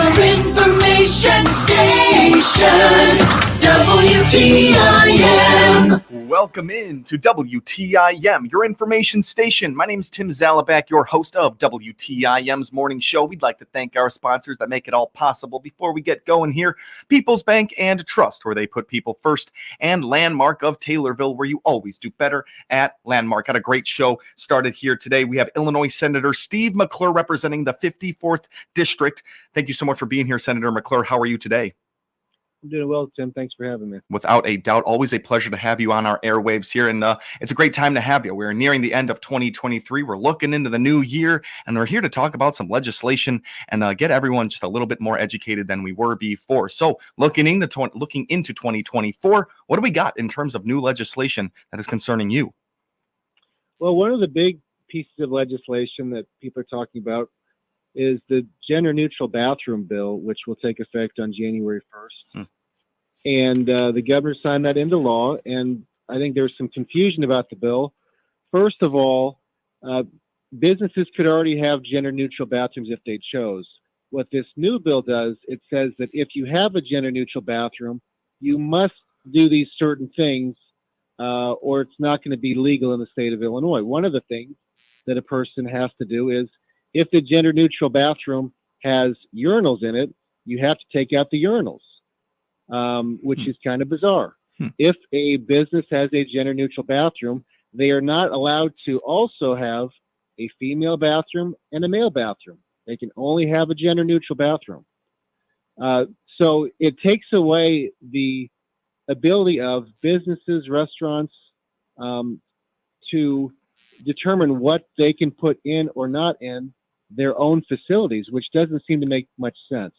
Your information station, WTIM. Welcome in to WTIM, your information station. My name is Tim Zalaback, your host of WTIM's morning show. We'd like to thank our sponsors that make it all possible. Before we get going here, People's Bank and Trust, where they put people first, and Landmark of Taylorville, where you always do better at Landmark. Got a great show started here today. We have Illinois Senator Steve McClure representing the 54th District. Thank you so much for being here, Senator McClure. How are you today? I'm doing well, Tim. Thanks for having me. Without a doubt, always a pleasure to have you on our airwaves here, and it's a great time to have you. We're nearing the end of 2023. We're looking into the new year, and we're here to talk about some legislation and get everyone just a little bit more educated than we were before. So, looking into 2024, what do we got in terms of new legislation that is concerning you? Well, one of the big pieces of legislation that people are talking about is the gender-neutral bathroom bill, which will take effect on January 1st. And the governor signed that into law, and I think there's some confusion about the bill. First of all, businesses could already have gender-neutral bathrooms if they chose. What this new bill does, it says that if you have a gender-neutral bathroom, you must do these certain things, or it's not going to be legal in the state of Illinois. One of the things that a person has to do is, if the gender-neutral bathroom has urinals in it, you have to take out the urinals, which is kind of bizarre. If a business has a gender-neutral bathroom, they are not allowed to also have a female bathroom and a male bathroom. They can only have a gender-neutral bathroom. So it takes away the ability of businesses, restaurants, to determine what they can put in or not in their own facilities, which doesn't seem to make much sense.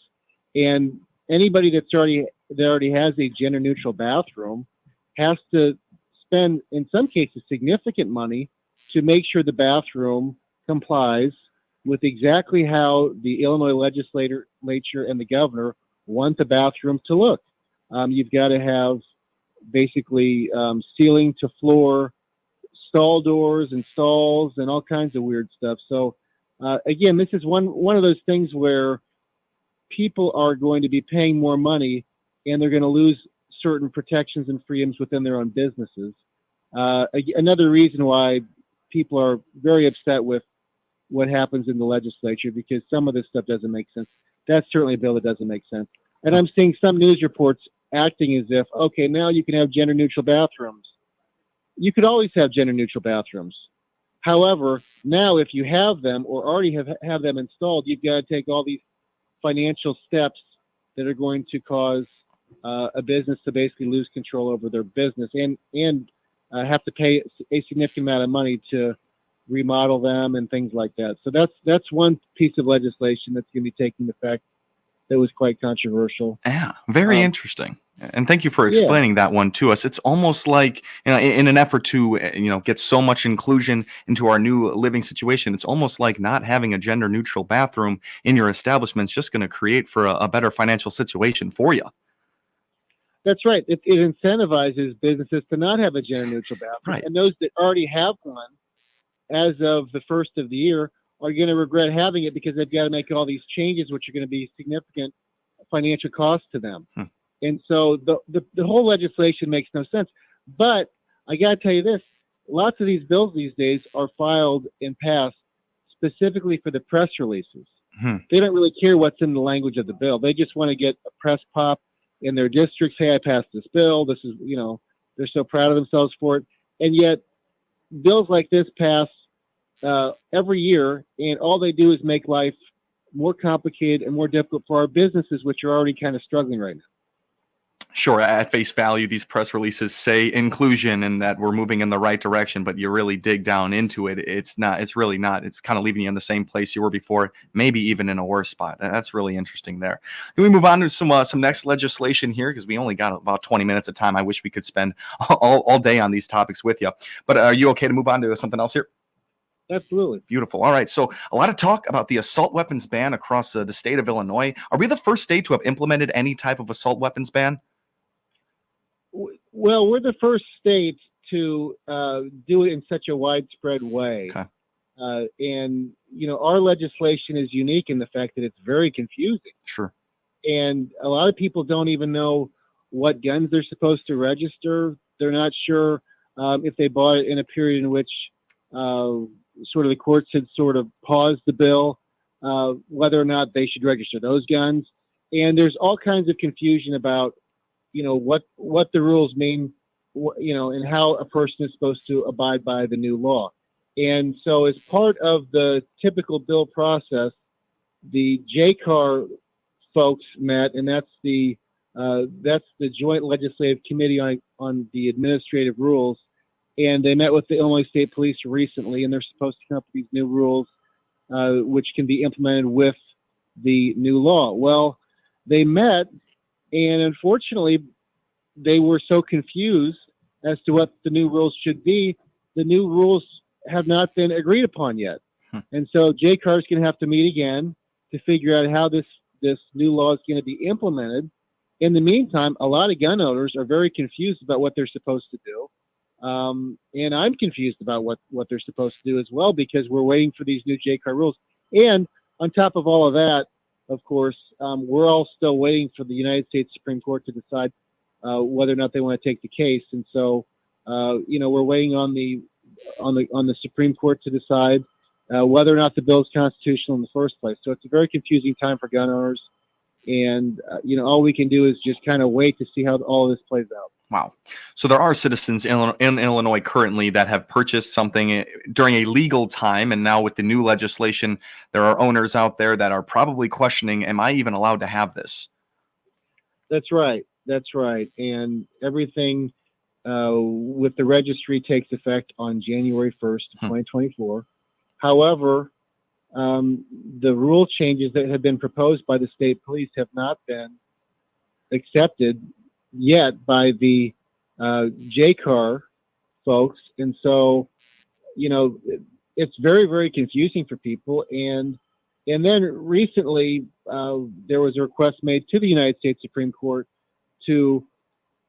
And anybody that already has a gender neutral bathroom has to spend, in some cases, significant money to make sure the bathroom complies with exactly how the Illinois legislature and the governor want the bathroom to look. You've got to have basically ceiling to floor stall doors and stalls and all kinds of weird stuff. So again, this is one of those things where people are going to be paying more money and they're going to lose certain protections and freedoms within their own businesses. Another reason why people are very upset with what happens in the legislature, because some of this stuff doesn't make sense. That's certainly a bill that doesn't make sense. And I'm seeing some news reports acting as if, okay, now you can have gender neutral bathrooms. You could always have gender neutral bathrooms. However, now if you have them or already have them installed, you've got to take all these financial steps that are going to cause a business to basically lose control over their business and have to pay a significant amount of money to remodel them and things like that. So that's one piece of legislation that's going to be taking effect that was quite controversial. Yeah, very interesting. And thank you for explaining that one to us. It's almost like, in an effort to, get so much inclusion into our new living situation, it's almost like not having a gender neutral bathroom in your establishment is just going to create for a better financial situation for you. That's right. It incentivizes businesses to not have a gender neutral bathroom. Right. And those that already have one, as of the first of the year, are going to regret having it because they've got to make all these changes, which are going to be significant financial costs to them. And so the whole legislation makes no sense. But I got to tell you this, lots of these bills these days are filed and passed specifically for the press releases. They don't really care what's in the language of the bill. They just want to get a press pop in their districts. Hey, I passed this bill. This is, they're so proud of themselves for it. And yet bills like this pass every year, and all they do is make life more complicated and more difficult for our businesses, which are already kind of struggling right now. Sure, at face value, these press releases say inclusion and that we're moving in the right direction, but you really dig down into it, it's really not. It's kind of leaving you in the same place you were before, maybe even in a worse spot. That's really interesting there. Can we move on to some next legislation here? Because we only got about 20 minutes of time. I wish we could spend all day on these topics with you. But are you okay to move on to something else here? Absolutely. Beautiful. All right. So a lot of talk about the assault weapons ban across the state of Illinois. Are we the first state to have implemented any type of assault weapons ban? Well, we're the first state to do it in such a widespread way. Okay. And, our legislation is unique in the fact that it's very confusing. Sure. And a lot of people don't even know what guns they're supposed to register. They're not sure if they bought it in a period in which sort of the courts had sort of paused the bill, whether or not they should register those guns. And there's all kinds of confusion about, what the rules mean, and how a person is supposed to abide by the new law. And so as part of the typical bill process, the JCAR folks met, and that's the Joint Legislative Committee on the Administrative Rules, and they met with the Illinois State Police recently, and they're supposed to come up with these new rules, which can be implemented with the new law. Well, they met, and unfortunately, they were so confused as to what the new rules should be. The new rules have not been agreed upon yet, and so JCAR is going to have to meet again to figure out how this new law is going to be implemented. In the meantime, a lot of gun owners are very confused about what they're supposed to do. And I'm confused about what they're supposed to do as well, because we're waiting for these new JCAR rules. And on top of all of that, of course, we're all still waiting for the United States Supreme Court to decide whether or not they want to take the case. And so, we're waiting on the Supreme Court to decide whether or not the bill is constitutional in the first place. So it's a very confusing time for gun owners. And, all we can do is just kind of wait to see how all of this plays out. Wow. So there are citizens in Illinois currently that have purchased something during a legal time. And now with the new legislation, there are owners out there that are probably questioning, am I even allowed to have this? That's right. That's right. And everything with the registry takes effect on January 1st, 2024. However, the rule changes that have been proposed by the state police have not been accepted yet by the JCAR folks. And so, it's very, very confusing for people. And then recently, there was a request made to the United States Supreme Court to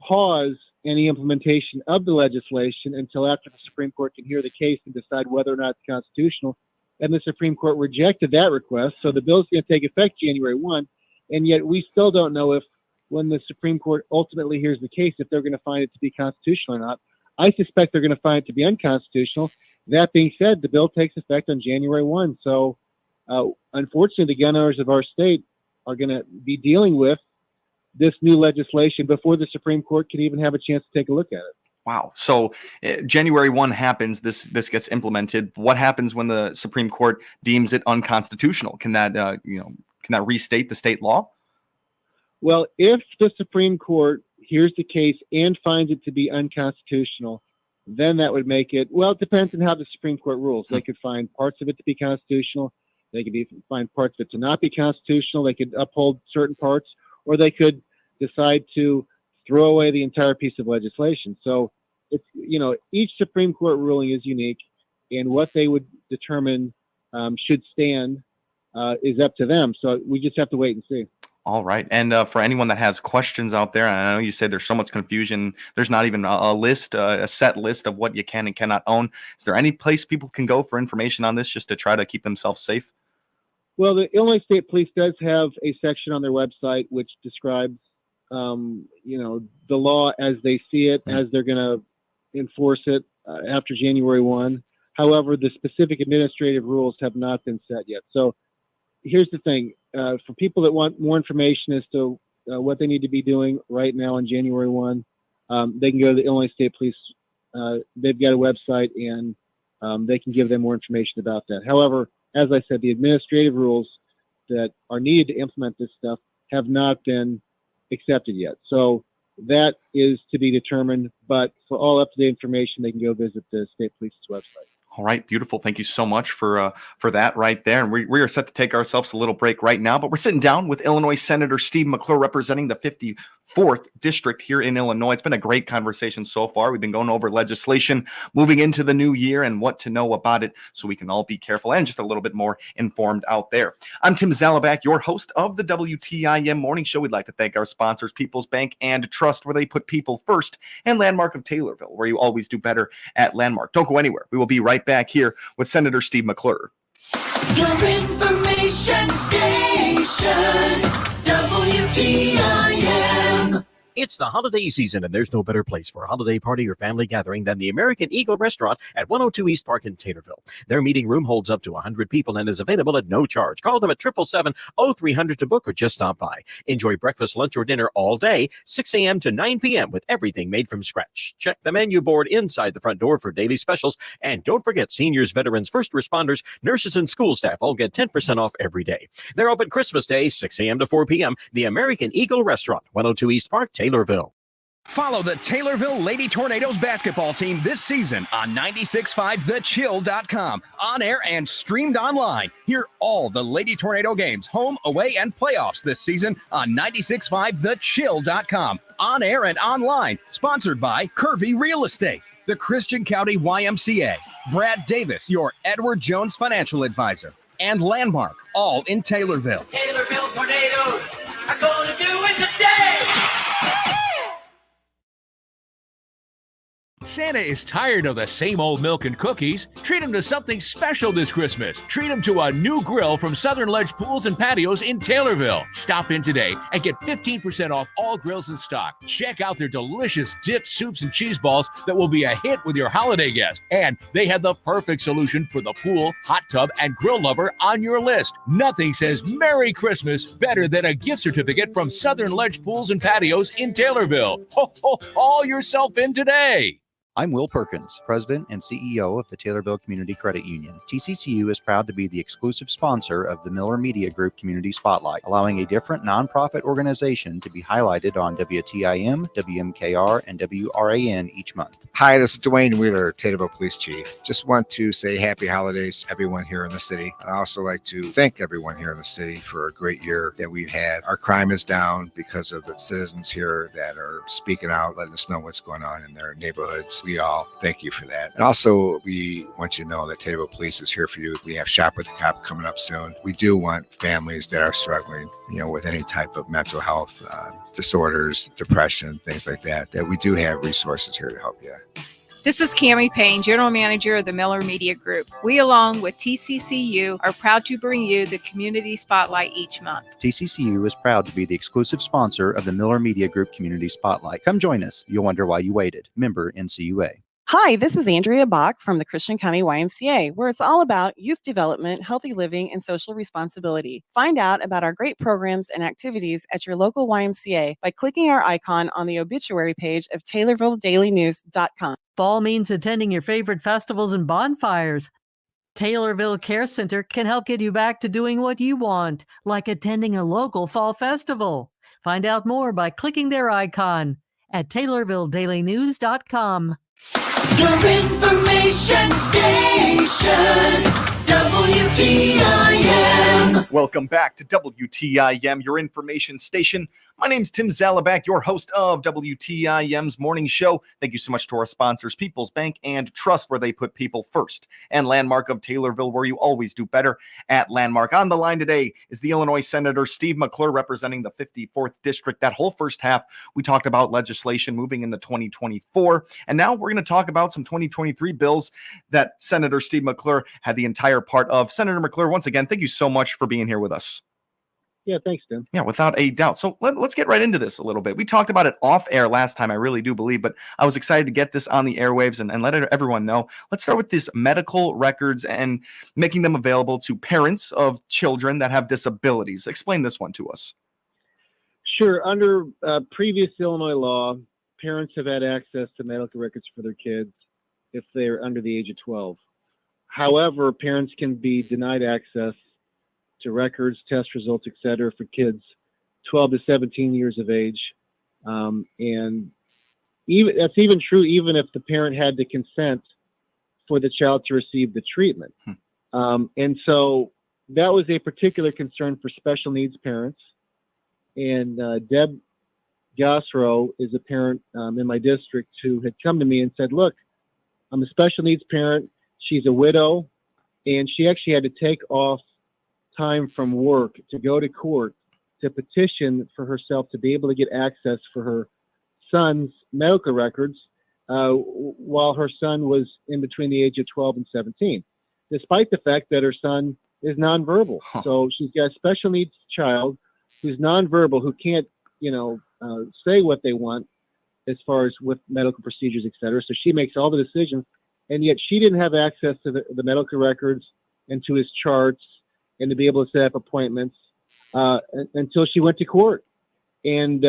pause any implementation of the legislation until after the Supreme Court can hear the case and decide whether or not it's constitutional. And the Supreme Court rejected that request. So the bill is going to take effect January 1. And yet we still don't know if, when the Supreme Court ultimately hears the case, if they're going to find it to be constitutional or not. I suspect they're going to find it to be unconstitutional. That being said, the bill takes effect on January 1. So unfortunately, the gun owners of our state are going to be dealing with this new legislation before the Supreme Court can even have a chance to take a look at it. Wow. So January 1 happens, this gets implemented. What happens when the Supreme Court deems it unconstitutional? Can that restate the state law? Well, if the Supreme Court hears the case and finds it to be unconstitutional, then that would make it, well, it depends on how the Supreme Court rules. They could find parts of it to be constitutional. They could find parts of it to not be constitutional. They could uphold certain parts, or they could decide to throw away the entire piece of legislation. So it's, each Supreme Court ruling is unique, and what they would determine should stand is up to them. So we just have to wait and see. All right. And for anyone that has questions out there, I know you said there's so much confusion. There's not even a set list of what you can and cannot own. Is there any place people can go for information on this just to try to keep themselves safe? Well, the Illinois State Police does have a section on their website which describes, the law as they see it, as they're going to enforce it after January 1. However, the specific administrative rules have not been set yet. So here's the thing. For people that want more information as to what they need to be doing right now on January 1, they can go to the Illinois State Police. They've got a website, and they can give them more information about that. However, as I said, the administrative rules that are needed to implement this stuff have not been accepted yet. So that is to be determined. But for all up-to-date information, they can go visit the State Police's website. All right, beautiful. Thank you so much for that right there. And we are set to take ourselves a little break right now, but we're sitting down with Illinois Senator Steve McClure representing the 54th District here in Illinois. It's been a great conversation so far. We've been going over legislation moving into the new year and what to know about it so we can all be careful and just a little bit more informed out there. I'm Tim Zalabak, your host of the WTIM Morning Show. We'd like to thank our sponsors, People's Bank and Trust, where they put people first, and Landmark of Taylorville, where you always do better at Landmark. Don't go anywhere. We will be right back here with Senator Steve McClure. Your information station, WTIM. It's the holiday season, and there's no better place for a holiday party or family gathering than the American Eagle Restaurant at 102 East Park in Taylorville. Their meeting room holds up to 100 people and is available at no charge. Call them at 777-0300 to book or just stop by. Enjoy breakfast, lunch, or dinner all day, 6 a.m. to 9 p.m. with everything made from scratch. Check the menu board inside the front door for daily specials. And don't forget, seniors, veterans, first responders, nurses, and school staff all get 10% off every day. They're open Christmas Day, 6 a.m. to 4 p.m. The American Eagle Restaurant, 102 East Park, Taylorville. Follow the Taylorville Lady Tornadoes basketball team this season on 96.5thechill.com, on air and streamed online. Hear all the Lady Tornado games, home, away, and playoffs this season on 96.5thechill.com, on air and online. Sponsored by Curvy Real Estate, the Christian County YMCA, Brad Davis, your Edward Jones financial advisor, and Landmark, all in Taylorville. Taylorville Tornadoes are going to do it today. Santa is tired of the same old milk and cookies. Treat him to something special this Christmas. Treat him to a new grill from Southern Ledge Pools and Patios in Taylorville. Stop in today and get 15% off all grills in stock. Check out their delicious dips, soups, and cheese balls that will be a hit with your holiday guest. And they have the perfect solution for the pool, hot tub, and grill lover on your list. Nothing says Merry Christmas better than a gift certificate from Southern Ledge Pools and Patios in Taylorville. Ho, ho, haul yourself in today. I'm Will Perkins, President and CEO of the Taylorville Community Credit Union. TCCU is proud to be the exclusive sponsor of the Miller Media Group Community Spotlight, allowing a different nonprofit organization to be highlighted on WTIM, WMKR, and WRAN each month. Hi, this is Dwayne Wheeler, Taylorville Police Chief. Just want to say happy holidays to everyone here in the city. I'd also like to thank everyone here in the city for a great year that we've had. Our crime is down because of the citizens here that are speaking out, letting us know what's going on in their neighborhoods. We all thank you for that. And also, we want you to know that Taylorville Police is here for you. We have Shop with the Cop coming up soon. We do want families that are struggling, with any type of mental health disorders, depression, things like that, that we do have resources here to help you. This is Cammie Payne, General Manager of the Miller Media Group. We, along with TCCU, are proud to bring you the Community Spotlight each month. TCCU is proud to be the exclusive sponsor of the Miller Media Group Community Spotlight. Come join us. You'll wonder why you waited. Member NCUA. Hi, this is Andrea Bach from the Christian County YMCA, where it's all about youth development, healthy living, and social responsibility. Find out about our great programs and activities at your local YMCA by clicking our icon on the obituary page of TaylorvilleDailyNews.com. Fall means attending your favorite festivals and bonfires. Taylorville Care Center can help get you back to doing what you want, like attending a local fall festival. Find out more by clicking their icon at TaylorvilleDailyNews.com. Your information station, WTIM. Welcome back to WTIM, your information station. My name's Tim Zalabak, your host of WTIM's morning show. Thank you so much to our sponsors, People's Bank and Trust, where they put people first, and Landmark of Taylorville, where you always do better at Landmark. On the line today is the Illinois Senator Steve McClure, representing the 54th District. That whole first half, we talked about legislation moving into 2024, and now we're going to talk about some 2023 bills that Senator Steve McClure had the entire part of. Senator McClure, once again, thank you so much for being here with us. Yeah, thanks, Tim. Yeah, without a doubt. So let's get right into this a little bit. We talked about it off air last time, I really do believe, but I was excited to get this on the airwaves and let everyone know. Let's start with these medical records and making them available to parents of children that have disabilities. Explain this one to us. Sure. Under previous Illinois law, parents have had access to medical records for their kids if they're under the age of 12. However, parents can be denied access to records, test results, etc., for kids 12 to 17 years of age. And that's even true even if the parent had to consent for the child to receive the treatment. And so that was a particular concern for special needs parents. And Deb Gassro is a parent in my district who had come to me and said, look, I'm a special needs parent. She's a widow, and she actually had to take off time from work to go to court to petition for herself to be able to get access for her son's medical records while her son was in between the age of 12 and 17, despite the fact that her son is nonverbal. So she's got a special needs child who's nonverbal, who can't, say what they want as far as with medical procedures, et cetera. So she makes all the decisions, and yet she didn't have access to the medical records and to his charts and to be able to set up appointments until she went to court. And,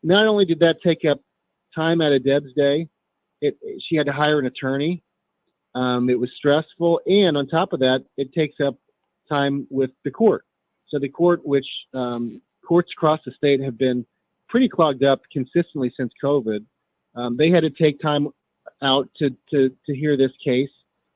not only did that take up time out of Deb's day, she had to hire an attorney. It was stressful. And on top of that, it takes up time with the court. So the court, which courts across the state have been pretty clogged up consistently since COVID, they had to take time out to hear this case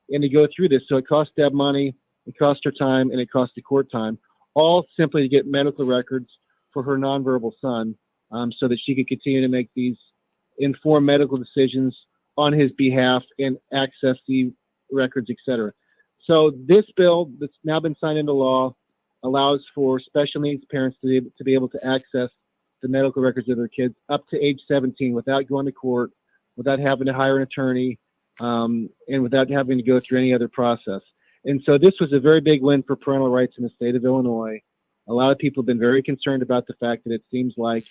and to go through this. So it cost Deb money, it cost her time, and it cost the court time, all simply to get medical records for her nonverbal son, so that she could continue to make these informed medical decisions on his behalf and access the records, et cetera. So this bill that's now been signed into law allows for special needs parents to be able to access the medical records of their kids up to age 17 without going to court, without having to hire an attorney, and without having to go through any other process. And so this was a very big win for parental rights in the state of Illinois. A lot of people have been very concerned about the fact that it seems like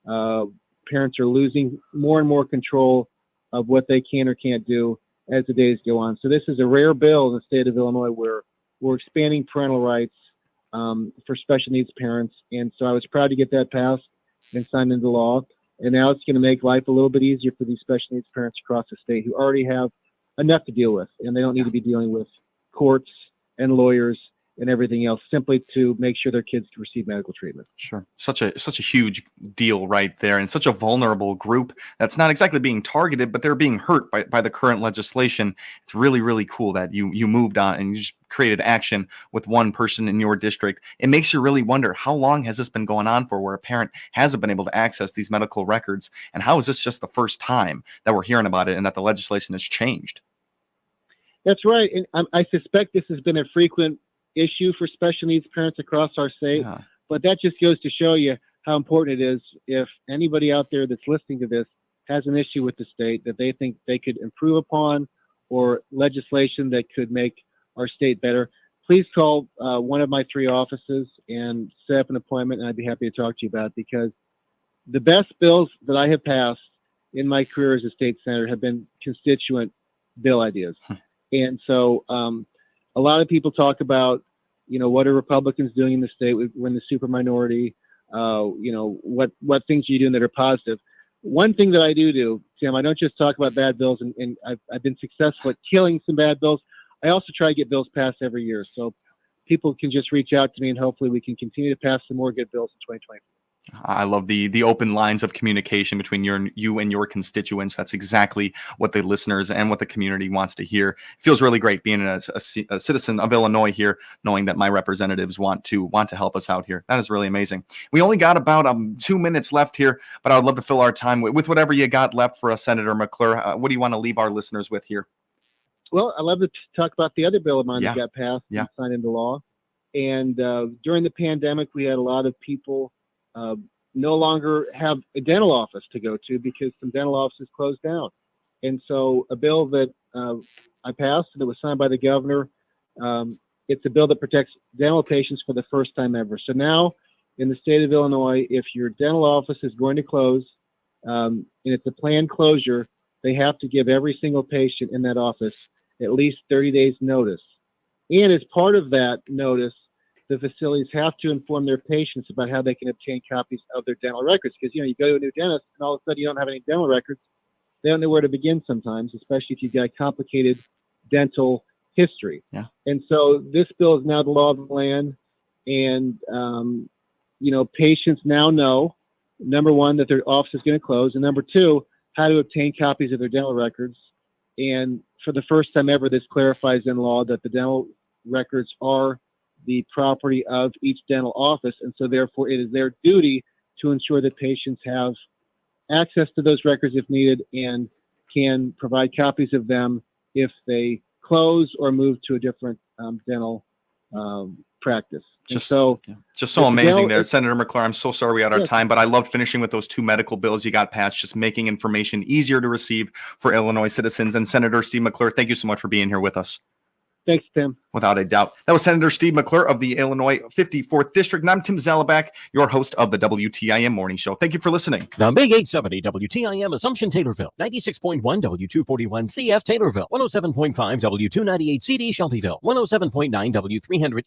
parents are losing more and more control of what they can or can't do as the days go on. So this is a rare bill in the state of Illinois where we're expanding parental rights for special needs parents. And so I was proud to get that passed and signed into law. And now it's going to make life a little bit easier for these special needs parents across the state who already have enough to deal with, and they don't need to be dealing with courts and lawyers and everything else simply to make sure their kids can receive medical treatment. Sure. Such a huge deal right there, and such a vulnerable group that's not exactly being targeted, but they're being hurt by the current legislation. It's really, really cool that you moved on and you just created action with one person in your district. It makes you really wonder, how long has this been going on for, where a parent hasn't been able to access these medical records? And how is this just the first time that we're hearing about it and that the legislation has changed? That's right. And I suspect this has been a frequent issue for special needs parents across our state, but that just goes to show you how important it is. If anybody out there that's listening to this has an issue with the state that they think they could improve upon, or legislation that could make our state better, please call one of my 3 offices and set up an appointment, and I'd be happy to talk to you about it, because the best bills that I have passed in my career as a state senator have been constituent bill ideas. And so a lot of people talk about, what are Republicans doing in the state? We're in the super minority. What things are you doing that are positive? One thing that I do, Tim, I don't just talk about bad bills, and I've been successful at killing some bad bills. I also try to get bills passed every year. So people can just reach out to me, and hopefully we can continue to pass some more good bills in 2020. I love the open lines of communication between you and your constituents. That's exactly what the listeners and what the community wants to hear. It feels really great being a citizen of Illinois here, knowing that my representatives want to help us out here. That is really amazing. We only got about 2 minutes left here, but I would love to fill our time with whatever you got left for us, Senator McClure. What do you want to leave our listeners with here? Well, I love to talk about the other bill of mine that got passed and signed into law. And during the pandemic, we had a lot of people no longer have a dental office to go to because some dental offices closed down. And so a bill that I passed that was signed by the governor, it's a bill that protects dental patients for the first time ever. So now in the state of Illinois, if your dental office is going to close and it's a planned closure, they have to give every single patient in that office at least 30 days notice. And as part of that notice, the facilities have to inform their patients about how they can obtain copies of their dental records. Because, you go to a new dentist and all of a sudden you don't have any dental records. They don't know where to begin sometimes, especially if you've got a complicated dental history. Yeah. And so this bill is now the law of the land. And, patients now know, number one, that their office is going to close. And number two, how to obtain copies of their dental records. And for the first time ever, this clarifies in law that the dental records are the property of each dental office, and so therefore it is their duty to ensure that patients have access to those records if needed and can provide copies of them if they close or move to a different dental practice. Just so amazing there, Senator McClure. I'm so sorry we had our time, but I loved finishing with those 2 medical bills you got passed, just making information easier to receive for Illinois citizens. And Senator Steve McClure, thank you so much for being here with us. Thanks, Tim. Without a doubt. That was Senator Steve McClure of the Illinois 54th District. And I'm Tim Zalabak, your host of the WTIM Morning Show. Thank you for listening. The Big 870 WTIM Assumption Taylorville, 96.1 W241 CF Taylorville, 107.5 W298 CD Shelbyville, 107.9 W300